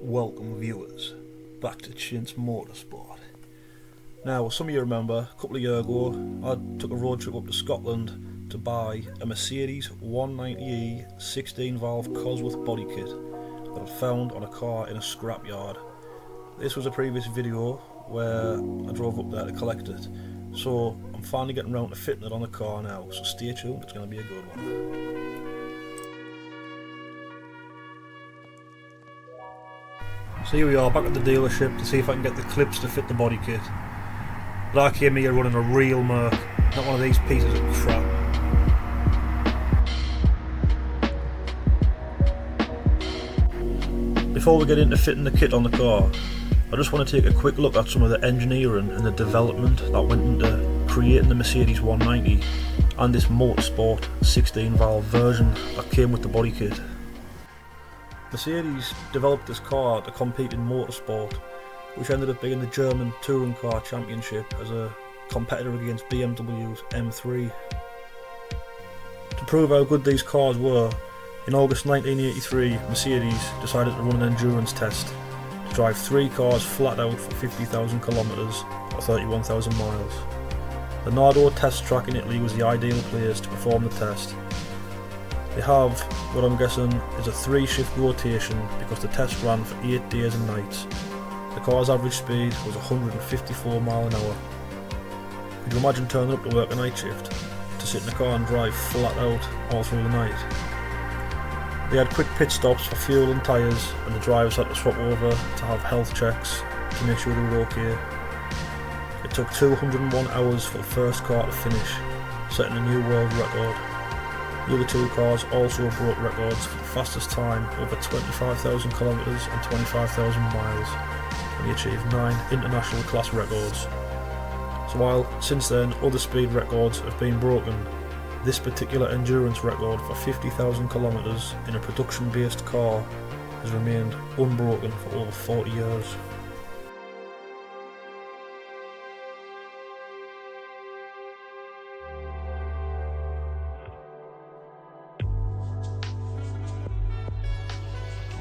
Welcome viewers, back to Chintz Motorsport. Now, some of you remember, a couple of years ago, I took a road trip up to Scotland to buy a Mercedes 190e 16 valve Cosworth body kit that I found on a car in a scrapyard. This was a previous video where I drove up there to collect it, so I'm finally getting around to fitting it on the car now, so stay tuned, it's going to be a good one. So here we are, back at the dealership to see if I can get the clips to fit the body kit. But I came here running a real Merc, not one of these pieces of crap. Before we get into fitting the kit on the car, I just want to take a quick look at some of the engineering and the development that went into creating the Mercedes 190 and this Motorsport 16 valve version that came with the body kit. Mercedes developed this car to compete in motorsport, which ended up being the German Touring Car Championship as a competitor against BMW's M3. To prove how good these cars were, in August 1983 Mercedes decided to run an endurance test to drive 3 cars flat out for 50,000 kilometres or 31,000 miles. The Nardo test track in Italy was the ideal place to perform the test. They have what I'm guessing is a 3-shift rotation because the test ran for 8 days and nights. The car's average speed was 154 miles an hour. Could you imagine turning up to work a night shift to sit in the car and drive flat out all through the night? They had quick pit stops for fuel and tyres, and the drivers had to swap over to have health checks to make sure they were okay. It took 201 hours for the first car to finish, setting a new world record. The other 2 cars also broke records for the fastest time over 25,000 kilometres and 25,000 miles, and they achieved 9 international class records. So while since then other speed records have been broken, this particular endurance record for 50,000 kilometres in a production based car has remained unbroken for over 40 years.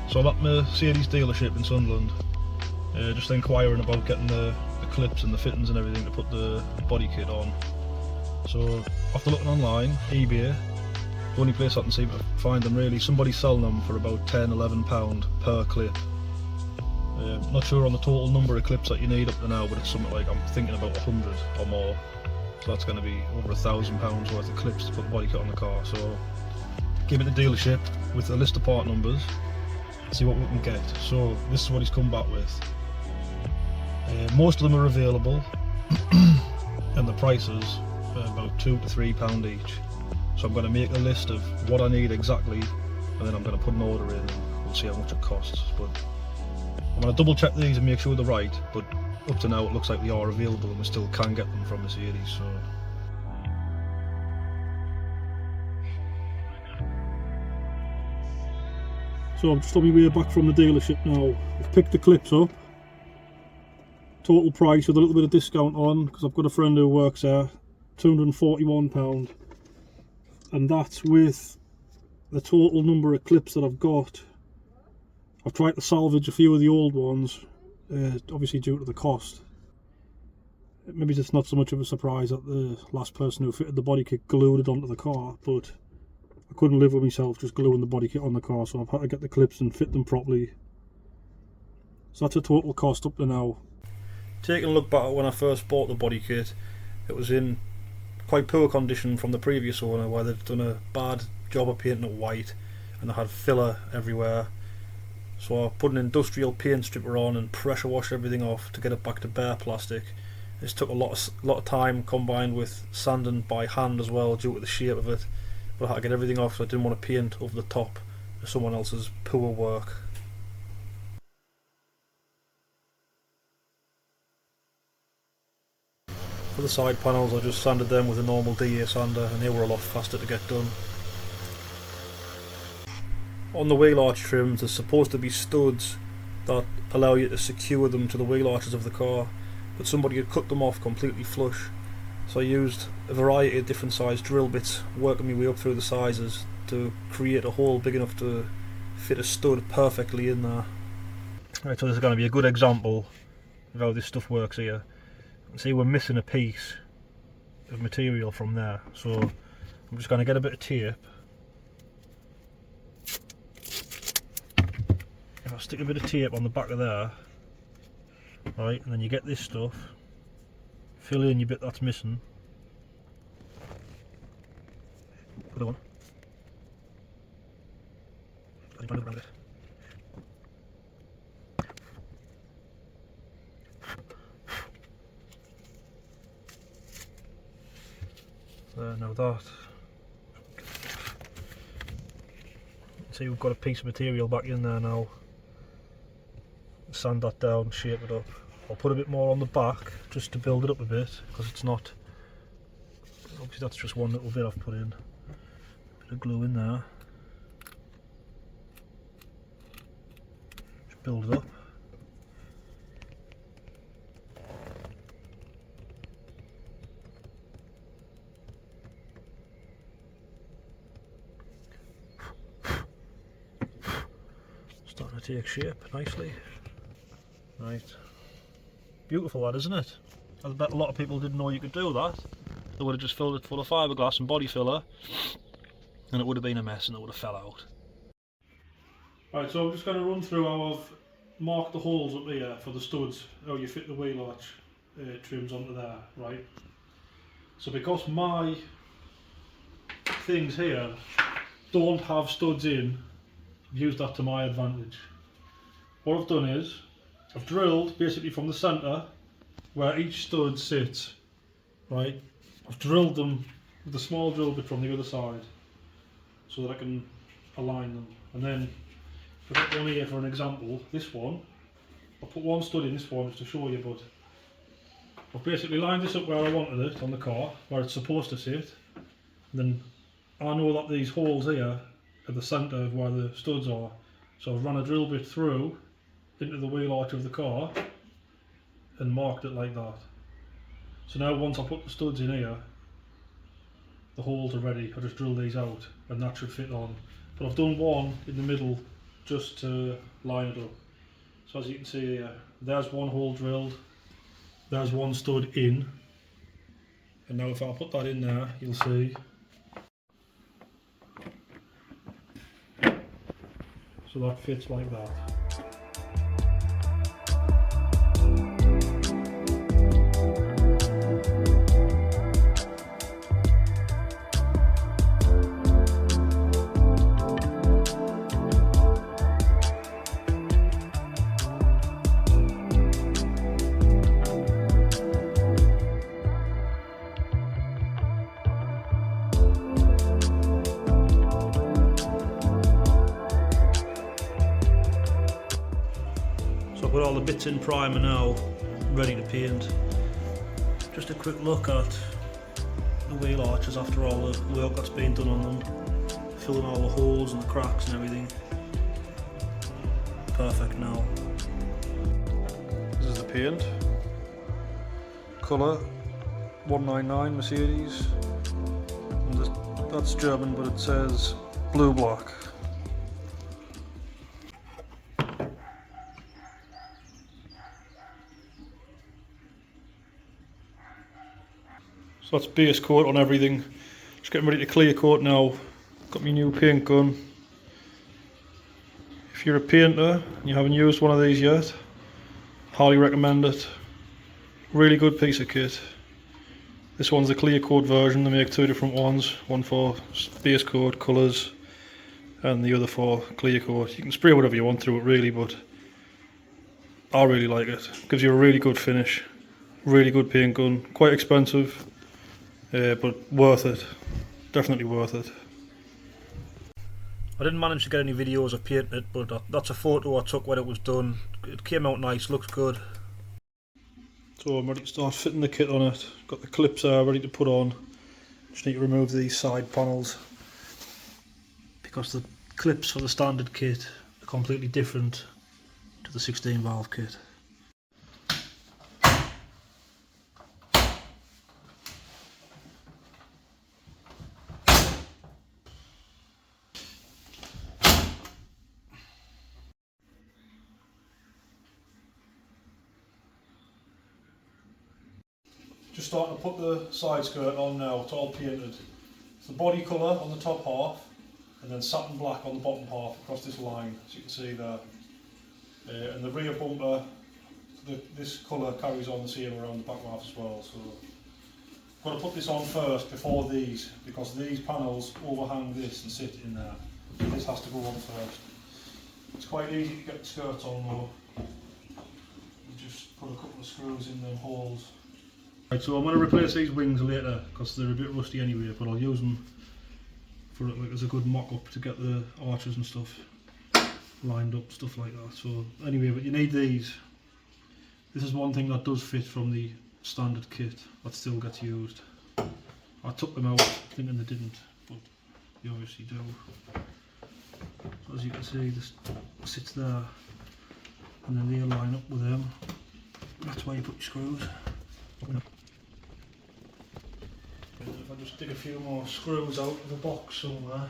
So I'm at Mercedes dealership in Sunderland, just inquiring about getting the clips and the fittings and everything to put the body kit on. So after looking online, eBay, the only place I can seem to find them really, somebody's selling them for about £10–11 per clip. Not sure on the total number of clips that you need up to now, but it's something like, I'm thinking about 100 or more. So that's going to be over £1,000 worth of clips to put the body kit on the car. So give it the dealership with a list of part numbers, see what we can get. So this is what he's come back with. Most of them are available and the prices are about £2 to £3 each. So I'm going to make a list of what I need exactly, and then I'm going to put an order in and we'll see how much it costs. But I'm going to double check these and make sure they're right, but up to now it looks like they are available and we still can get them from Mercedes. So I'm just on my way back from the dealership now. I've picked the clips up. Total price with a little bit of discount on, because I've got a friend who works there, £241. And that's with the total number of clips that I've got. I've tried to salvage a few of the old ones, obviously due to the cost. Maybe it's not so much of a surprise that the last person who fitted the body kit glued it onto the car, but I couldn't live with myself just gluing the body kit on the car, so I've had to get the clips and fit them properly. So that's a total cost up to now. Taking a look back at when I first bought the body kit, it was in quite poor condition from the previous owner, where they'd done a bad job of painting it white and they had filler everywhere. So I put an industrial paint stripper on and pressure washed everything off to get it back to bare plastic. This took a lot of time, combined with sanding by hand as well due to the shape of it. But I had to get everything off, so I didn't want to paint over the top of someone else's poor work. For the side panels, I just sanded them with a normal DA sander, and they were a lot faster to get done. On the wheel arch trims, there's supposed to be studs that allow you to secure them to the wheel arches of the car, but somebody had cut them off completely flush. So I used a variety of different sized drill bits, working my way up through the sizes to create a hole big enough to fit a stud perfectly in there. Right, so this is going to be a good example of how this stuff works here. See, we're missing a piece of material from there, so I'm just going to get a bit of tape. If I stick a bit of tape on the back of there, right, and then you get this stuff, fill in your bit that's missing, put it on. Around it. There, now that. See, we've got a piece of material back in there now. Sand that down, shape it up. I'll put a bit more on the back just to build it up a bit, because it's not. Obviously, that's just one little bit I've put in. Bit of glue in there. Just build it up. Starting to take shape nicely. Right. Beautiful that, isn't it? I bet a lot of people didn't know you could do that. They would have just filled it full of fiberglass and body filler, and it would have been a mess and it would have fell out. Right, so I'm just going to run through how I've marked the holes up here for the studs, how you fit the wheel arch trims onto there, right? So because my things here don't have studs in, I've used that to my advantage. What I've done is, I've drilled basically from the centre where each stud sits, right? I've drilled them with a small drill bit from the other side so that I can align them. And then, if I've got one here for an example, this one, I'll put one stud in this one just to show you, but I've basically lined this up where I wanted it on the car, where it's supposed to sit. And then I know that these holes here are the centre of where the studs are, so I've run a drill bit through into the wheel arch of the car and marked it like that. So now once I put the studs in here, the holes are ready. I just drill these out and that should fit on. But I've done one in the middle just to line it up. So as you can see here, there's one hole drilled, there's one stud in, and now if I put that in there, you'll see. So that fits like that. So I've got all the bits in primer now, ready to paint. Just a quick look at the wheel arches after all the work that's been done on them. Filling all the holes and the cracks and everything. Perfect now. This is the paint. Colour 199 Mercedes. And that's German, but it says blue black. So that's base coat on everything. Just getting ready to clear coat now. Got my new paint gun. If you're a painter and you haven't used one of these yet, highly recommend it. Really good piece of kit. This one's the clear coat version. They make two different ones. One for base coat, colours, and the other for clear coat. You can spray whatever you want through it really, but I really like it. Gives you a really good finish. Really good paint gun. Quite expensive. But worth it, definitely worth it. I didn't manage to get any videos of painting it, but that's a photo I took when it was done. It came out nice, looks good. So I'm ready to start fitting the kit on it. Got the clips there ready to put on. Just need to remove these side panels because the clips for the standard kit are completely different to the 16 valve kit. just starting to put the side skirt on now. It's all painted. It's the body colour on the top half, and then satin black on the bottom half across this line, as you can see there. And the rear bumper, this colour carries on the same around the back half as well. So I've got to put this on first before these, because these panels overhang this and sit in there. This has to go on first. It's quite easy to get the skirt on though. You just put a couple of screws in them holes. Right, so I'm going to replace these wings later because they're a bit rusty anyway, but I'll use them for like as a good mock-up to get the arches and stuff lined up, stuff like that. So anyway, but you need these. This is one thing that does fit from the standard kit that still gets used. I took them out thinking they didn't, but they obviously do. So as you can see, this sits there, and then they'll line up with them. That's why you put your screws. If I just dig a few more screws out of the box somewhere,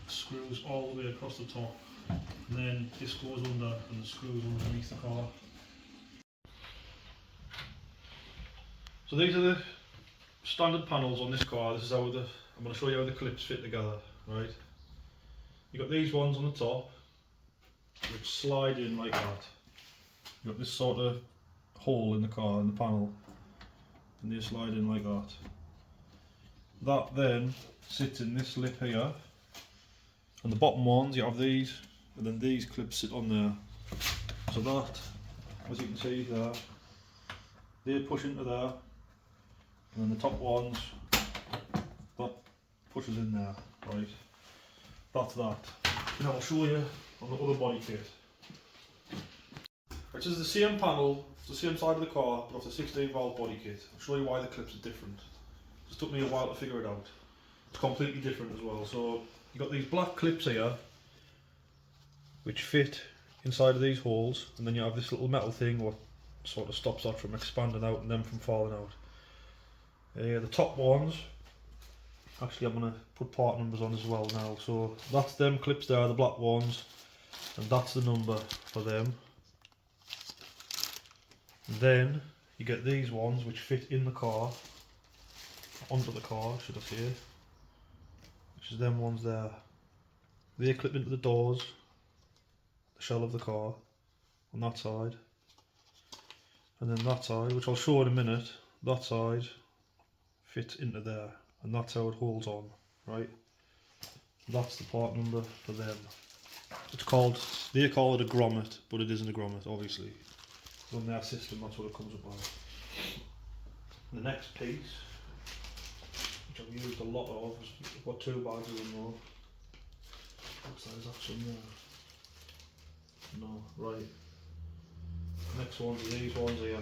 screws all the way across the top, and then this goes under and the screws underneath the car. So these are the standard panels on this car. This is how I'm going to show you how the clips fit together, right? You've got these ones on the top which slide in like that. You've got this sort of hole in the car, in the panel, and they slide in like that. That then sits in this lip here, and the bottom ones you have these, and then these clips sit on there. So that, as you can see there, they push into there, and then the top ones, that pushes in there, right? That's that. Now I'll show you on the other body kit. Which is the same panel, it's the same side of the car, but off the 16 valve body kit. I'll show you why the clips are different. It just took me a while to figure it out. It's completely different as well. So you've got these black clips here, which fit inside of these holes, and then you have this little metal thing what sort of stops that from expanding out and then from falling out. The top ones, actually I'm going to put part numbers on as well now. So that's them clips there, the black ones, and that's the number for them. And then you get these ones which fit in the car, onto the car should I say, which is them ones there. They clip into the doors, the shell of the car, on that side. And then that side, which I'll show in a minute, that side fits into there, and that's how it holds on, right? That's the part number for them. It's called, they call it a grommet, but it isn't a grommet obviously. On their system that's what it comes up as. The next piece, which I've used a lot of, I've got 2 bags of them now. Looks like there's actually no, right. Next ones are these ones here.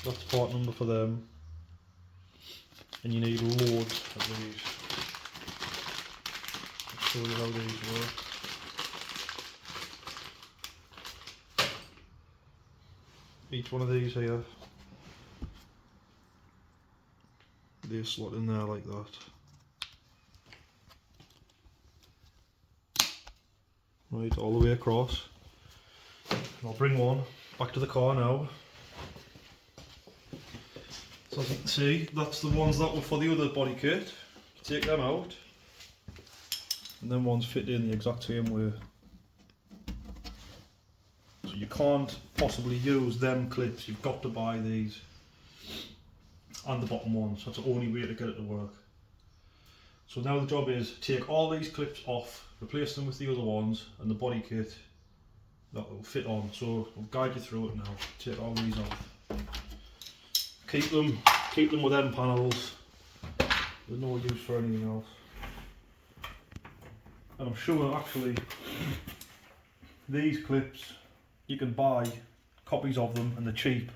That's part number for them. And you need loads of these. I'll show you how these work. Each one of these here, they slot in there like that. Right, all the way across. And I'll bring one back to the car now. So as you can see, that's the ones that were for the other body kit. Take them out, and then ones fit in the exact same way. So you can't possibly use them clips, you've got to buy these and the bottom ones. That's the only way to get it to work. So now the job is take all these clips off, replace them with the other ones and the body kit that will fit on. So I'll guide you through it now. Take all these off. Keep them with them panels. There's no use for anything else. And I'm sure actually these clips you can buy copies of them and they're cheap,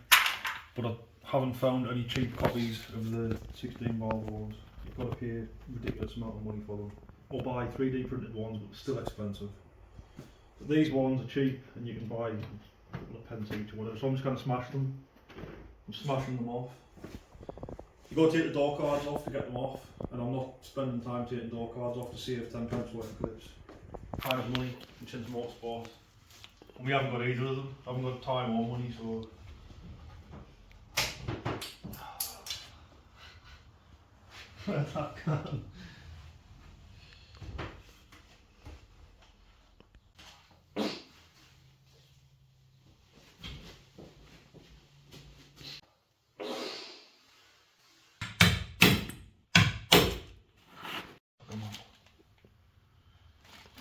but I haven't found any cheap copies of the 16 valve ones. You've got to pay a ridiculous amount of money for them, or buy 3D printed ones, but still expensive. But these ones are cheap and you can buy a couple of pence each or whatever, so I'm just going to smash them. I'm smashing them off. You've got to take the door cards off to get them off, and I'm not spending time taking door cards off to save 10 pence worth of clips. Time is money, which is motorsport. And we haven't got either of them. I haven't got time or money, so Where that can.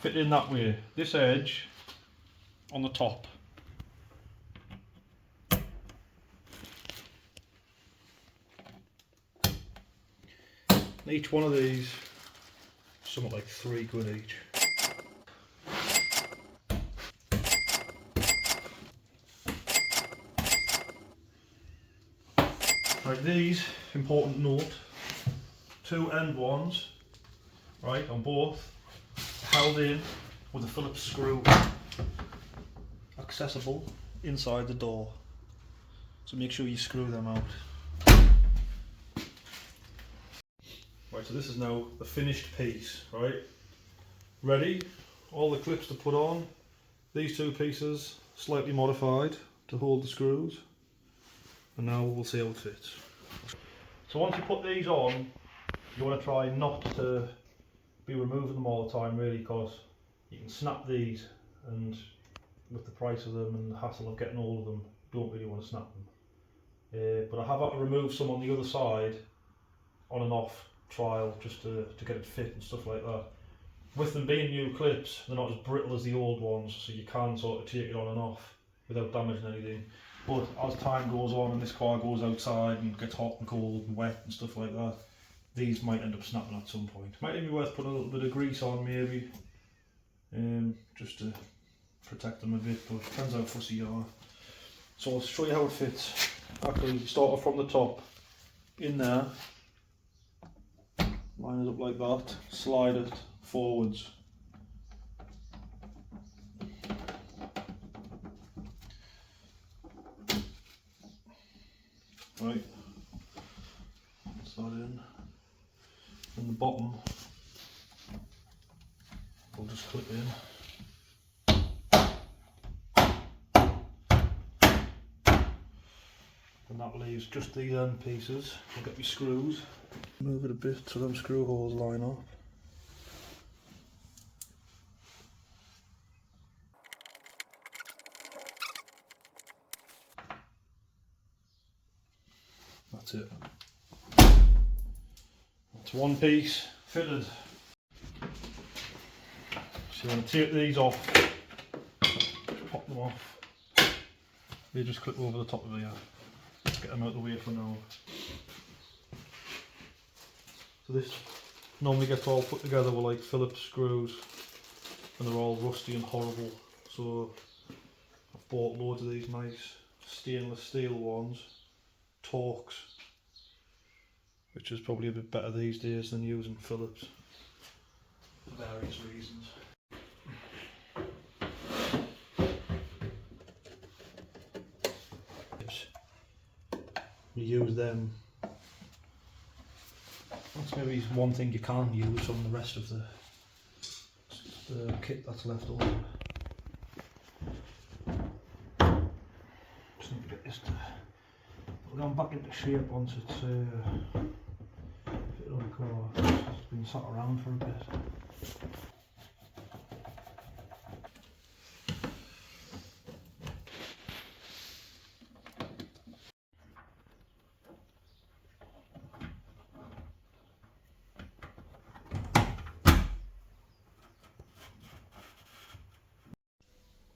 Fit in that way. This edge on the top. And each one of these, something like £3 each. Right, these, important note, 2 end ones, right, on both, held in with a Phillips screw, accessible inside the door. So make sure you screw them out. Right, so this is now the finished piece, right? Ready, all the clips to put on. These 2 pieces, slightly modified to hold the screws. And now we'll see how it fits. So once you put these on, you want to try not to be removing them all the time really, because you can snap these, and with the price of them and the hassle of getting all of them, you don't really want to snap them. But I have had to remove some on the other side on and off trial just to get it fit and stuff like that. With them being new clips, they're not as brittle as the old ones, so you can sort of take it on and off without damaging anything. But as time goes on and this car goes outside and gets hot and cold and wet and stuff like that, these might end up snapping at some point. Might even be worth putting a little bit of grease on maybe, just to protect them a bit, but it depends how fussy you are. So I'll show you how it fits. Actually, start off from the top, in there, line it up like that, slide it forwards. Right, that's that in. And the bottom, we'll just clip in. And that leaves just these end pieces. I'll get my screws. Move it a bit so them screw holes line up. That's it. That's one piece fitted. So you want to take these off, just pop them off. They just clip over the top of here. Let's get them out of the way for now. So this normally gets all put together with like Phillips screws, and they're all rusty and horrible. So I've bought loads of these nice stainless steel ones, Torx, which is probably a bit better these days than using Phillips for various reasons. You use them. That's maybe one thing you can't use from the rest of the kit that's left over. Just need to get this to go back into shape once it's fit on the car. It's been sat around for a bit.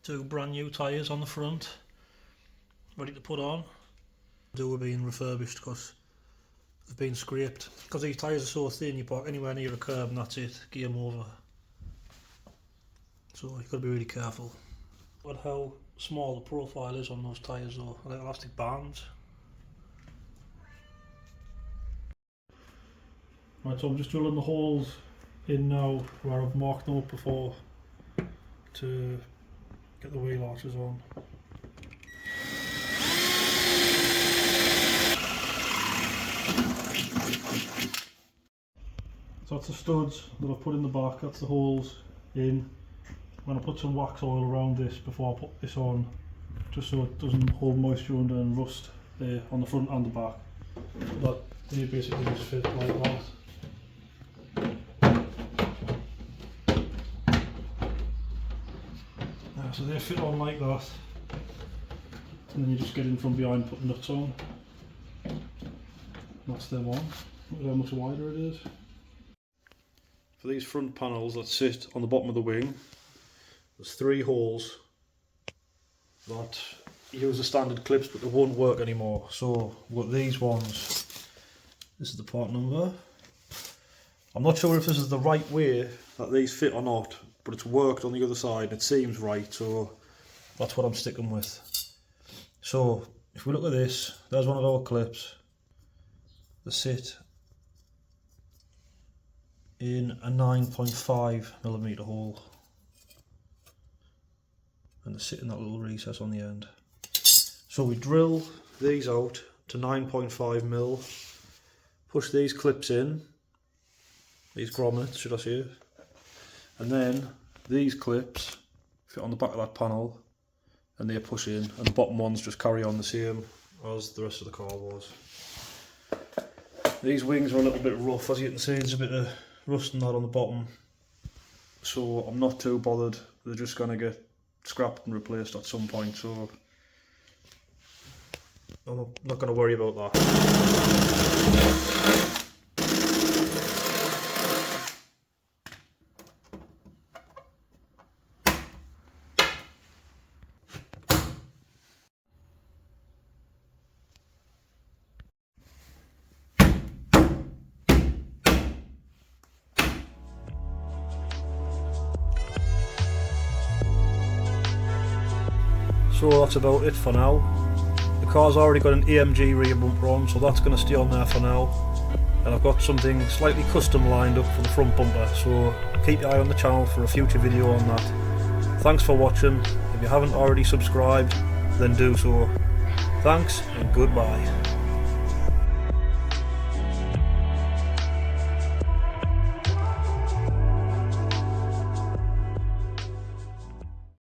Two brand new tyres on the front, ready to put on. They were being refurbished because they've been scraped. Because these tyres are so thin, you park anywhere near a curb and that's it, game over. So you've got to be really careful. But how small the profile is on those tyres though, like elastic bands. Right, so I'm just drilling the holes in now where I've marked them up before to get the wheel arches on. So that's the studs that I've put in the back, that's the holes in. I'm going to put some wax oil around this before I put this on, just so it doesn't hold moisture under and rust there on the front and the back. But they basically just fit like that. So they fit on like that, and then you just get in from behind, put the nuts on. That's them on. Look at how much wider it is. For these front panels that sit on the bottom of the wing, there's 3 holes that use the standard clips, but they won't work anymore. So we've got these ones. This is the part number. I'm not sure if this is the right way that these fit or not, but it's worked on the other side. It seems right, so that's what I'm sticking with. So if we look at this, there's one of our clips. They sit in a 9.5mm hole, and they sit in that little recess on the end. So we drill these out to 9.5mm, push these clips in, these grommets should I say, and then these clips fit on the back of that panel and they push in, and the bottom ones just carry on the same as the rest of the car was. These wings are a little bit rough, as you can see there's a bit of rust and that on the bottom, so I'm not too bothered. They're just going to get scrapped and replaced at some point, so I'm not going to worry about that. So that's about it for now. The car's already got an AMG rear bumper on, so that's going to stay on there for now. And I've got something slightly custom lined up for the front bumper, so keep your eye on the channel for a future video on that. Thanks for watching. If you haven't already subscribed, then do so. Thanks and goodbye.